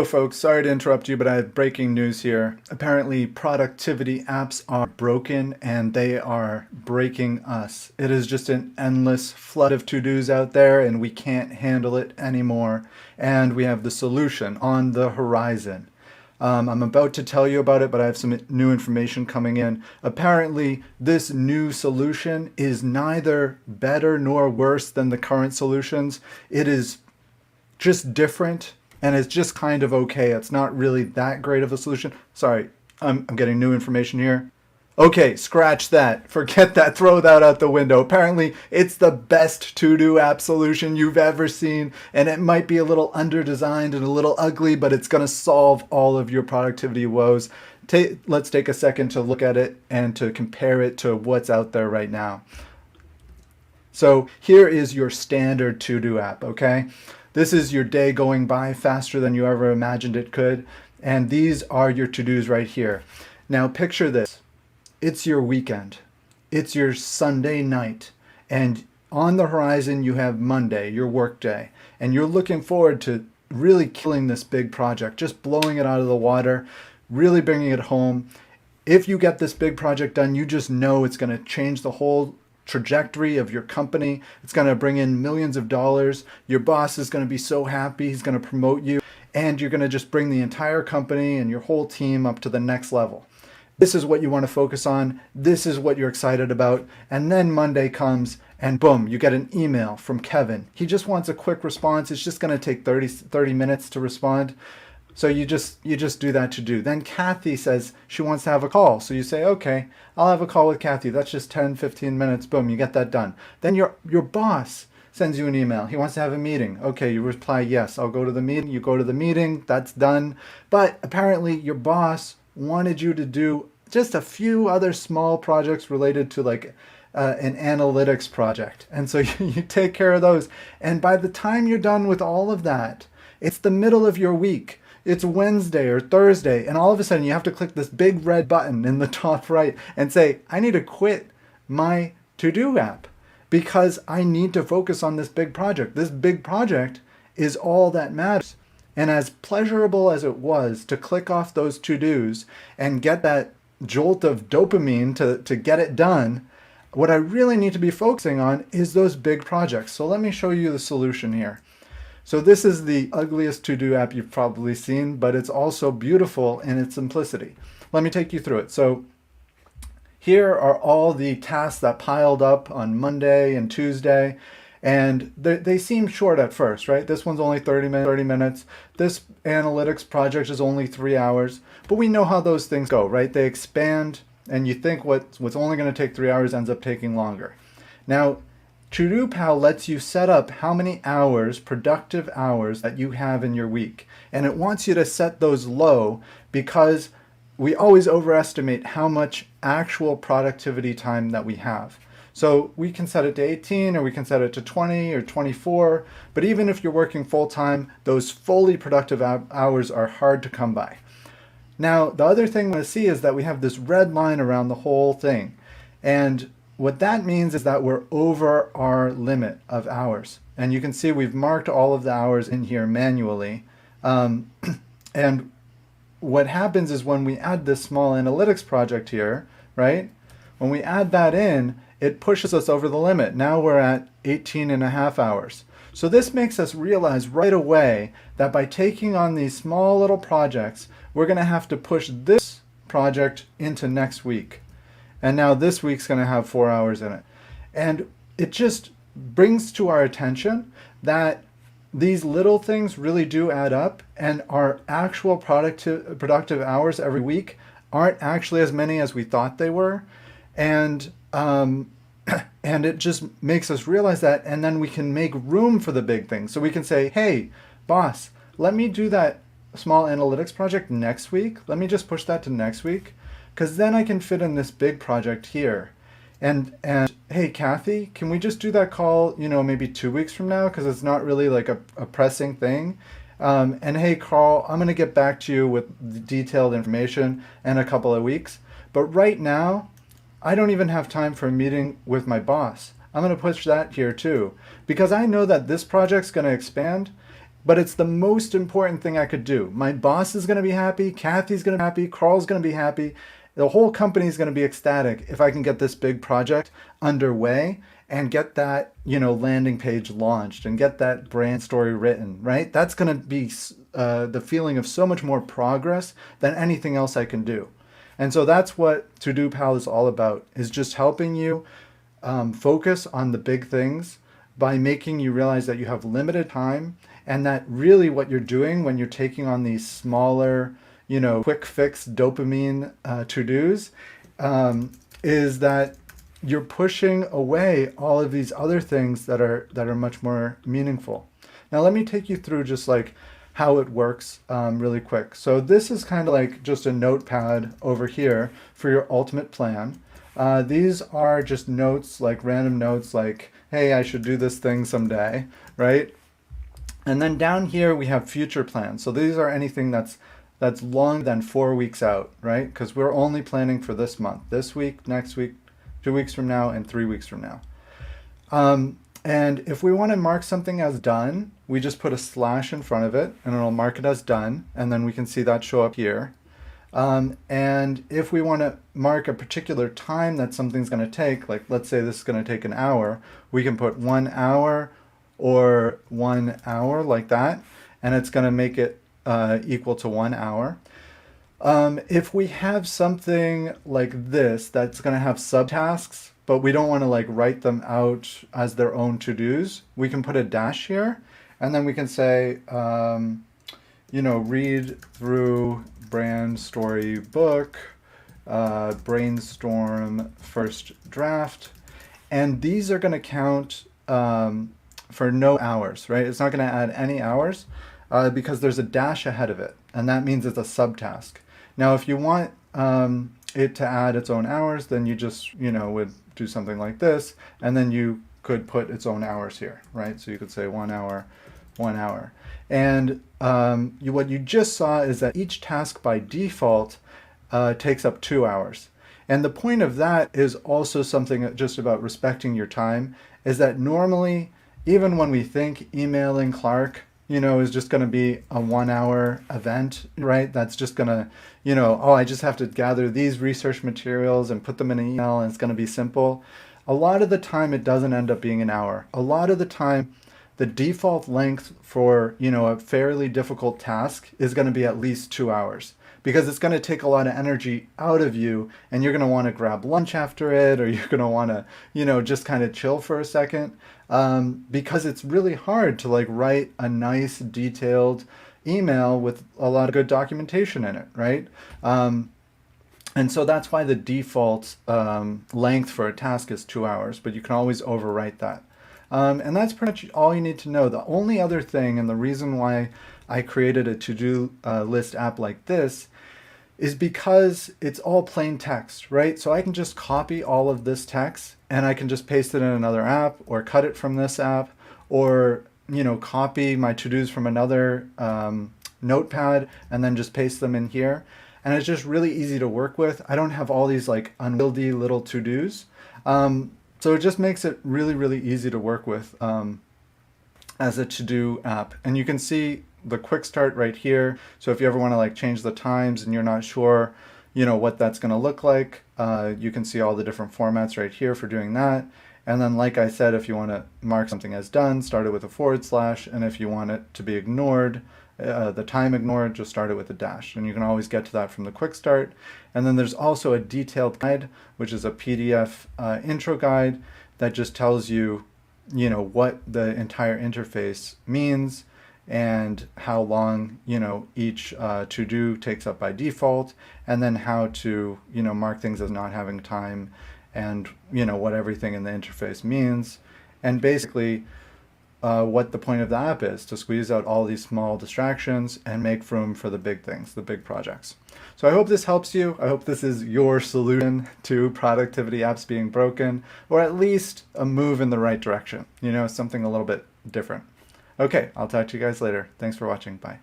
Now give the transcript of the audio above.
Hello folks, sorry to interrupt you, but I have breaking news here. Apparently productivity apps are broken and they are breaking us. It is just an endless flood of to-dos out there and we can't handle it anymore. And we have the solution on the horizon. I'm about to tell you about it, but I have some new information coming in. Apparently, this new solution is neither better nor worse than the current solutions. It is just different and it's just kind of okay. It's not really that great of a solution. Sorry, I'm getting new information here. Okay, scratch that. Forget that. Throw that out the window. Apparently, it's the best to-do app solution you've ever seen, and it might be a little under-designed and a little ugly, but it's going to solve all of your productivity woes. Let's take a second to look at it and to compare it to what's out there right now. So here is your standard to-do app, okay? This is your day going by faster than you ever imagined it could. And these are your to-dos right here. Now picture this. It's your weekend. It's your Sunday night. And on the horizon, you have Monday, your work day. And you're looking forward to really killing this big project, just blowing it out of the water, really bringing it home. If you get this big project done, you just know it's going to change the whole trajectory of your company. It's going to bring in millions of dollars. Your boss is going to be so happy. He's going to promote you, and you're going to just bring the entire company and your whole team up to the next level. This is what you want to focus on. This is what you're excited about. And then Monday comes and boom, you get an email from Kevin. He just wants a quick response. It's just going to take 30 minutes to respond. So you just do that to do. Then Kathy says she wants to have a call. So you say, okay, I'll have a call with Kathy. That's just 10, 15 minutes. Boom, you get that done. Then your boss sends you an email. He wants to have a meeting. Okay, you reply, yes, I'll go to the meeting. You go to the meeting. That's done. But apparently your boss wanted you to do just a few other small projects related to like an analytics project. And so you take care of those. And by the time you're done with all of that, it's the middle of your week. It's Wednesday or Thursday, and all of a sudden you have to click this big red button in the top right and say, I need to quit my to-do app because I need to focus on this big project. This big project is all that matters. And as pleasurable as it was to click off those to-dos and get that jolt of dopamine to get it done, what I really need to be focusing on is those big projects. So let me show you the solution here. So this is the ugliest to-do app you've probably seen, but it's also beautiful in its simplicity. Let me take you through it. So here are all the tasks that piled up on Monday and Tuesday, and they seem short at first, right? This one's only 30 minutes. This analytics project is only 3 hours, but we know how those things go, right? They expand, and you think what's only going to take 3 hours ends up taking longer. Now, TodoPal lets you set up how many hours, productive hours, that you have in your week. And it wants you to set those low because we always overestimate how much actual productivity time that we have. So we can set it to 18 or we can set it to 20 or 24. But even if you're working full time, those fully productive hours are hard to come by. Now, the other thing to see is that we have this red line around the whole thing. And what that means is that we're over our limit of hours. And you can see we've marked all of the hours in here manually. And what happens is when we add this small analytics project here, right? When we add that in, it pushes us over the limit. Now we're at 18 and a half hours. So this makes us realize right away that by taking on these small little projects, we're going to have to push this project into next week. And now this week's going to have 4 hours in it. And it just brings to our attention that these little things really do add up, and our actual productive hours every week aren't actually as many as we thought they were. And it just makes us realize that, and then we can make room for the big things. So we can say, hey, boss, let me do that small analytics project next week. Let me just push that to next week, because then I can fit in this big project here. And hey, Kathy, can we just do that call, maybe 2 weeks from now, because it's not really like a pressing thing. And hey, Carl, I'm going to get back to you with the detailed information in a couple of weeks. But right now, I don't even have time for a meeting with my boss. I'm going to push that here too, because I know that this project's going to expand. but it's the most important thing I could do. My boss is going to be happy, Kathy's going to be happy, Carl's going to be happy. The whole company is going to be ecstatic if I can get this big project underway and get that, landing page launched and get that brand story written, right? That's going to be the feeling of so much more progress than anything else I can do. And so that's what TodoPal is all about, is just helping you focus on the big things by making you realize that you have limited time, and that really what you're doing when you're taking on these smaller, quick fix dopamine to-dos is that you're pushing away all of these other things that are much more meaningful. Now let me take you through just like how it works really quick. So this is kind of like just a notepad over here for your ultimate plan. These are just notes, like random notes like, hey, I should do this thing someday, right? And then down here we have future plans. So these are anything that's longer than 4 weeks out, right? Because we're only planning for this month, this week, next week, 2 weeks from now, and 3 weeks from now. And if we want to mark something as done, we just put a slash in front of it and it'll mark it as done. And then we can see that show up here. And if we want to mark a particular time that something's going to take, like let's say this is going to take an hour, we can put 1 hour or 1 hour like that. And it's going to make it equal to 1 hour. If we have something like this that's going to have subtasks, but we don't want to like write them out as their own to-dos, we can put a dash here, and then we can say, read through brand story book, brainstorm first draft, and these are going to count for no hours, right? It's not going to add any hours because there's a dash ahead of it, and that means it's a subtask. Now, if you want it to add its own hours, then you just, would do something like this, and then you could put its own hours here, right? So you could say 1 hour, 1 hour. And what you just saw is that each task by default takes up 2 hours. And the point of that is also something just about respecting your time, is that normally, even when we think emailing Clark, is just going to be a 1 hour event, right? That's just going to, I just have to gather these research materials and put them in an email and it's going to be simple. A lot of the time it doesn't end up being an hour. A lot of the time the default length for, a fairly difficult task is going to be at least 2 hours, because it's going to take a lot of energy out of you, and you're going to want to grab lunch after it, or you're going to want to, just kind of chill for a second, because it's really hard to like write a nice detailed email with a lot of good documentation in it, right? And so that's why the default length for a task is 2 hours, but you can always overwrite that. And that's pretty much all you need to know. The only other thing, and the reason why I created a to-do list app like this, is because it's all plain text, right? So I can just copy all of this text and I can just paste it in another app, or cut it from this app, or copy my to-dos from another notepad and then just paste them in here. And it's just really easy to work with. I don't have all these like unwieldy little to-dos. So it just makes it really, really easy to work with as a to-do app. And you can see the quick start right here. So if you ever want to like change the times and you're not sure, what that's going to look like, you can see all the different formats right here for doing that. And then, like I said, if you want to mark something as done, start it with a /. And if you want it to be ignored, the time ignored, just start it with a dash. And you can always get to that from the quick start. And then there's also a detailed guide, which is a PDF intro guide that just tells you, what the entire interface means and how long, each to-do takes up by default, and then how to, mark things as not having time, and, what everything in the interface means. And basically, what the point of the app is, to squeeze out all these small distractions and make room for the big things, the big projects. So I hope this helps you. I hope this is your solution to productivity apps being broken, or at least a move in the right direction, something a little bit different. Okay, I'll talk to you guys later. Thanks for watching. Bye.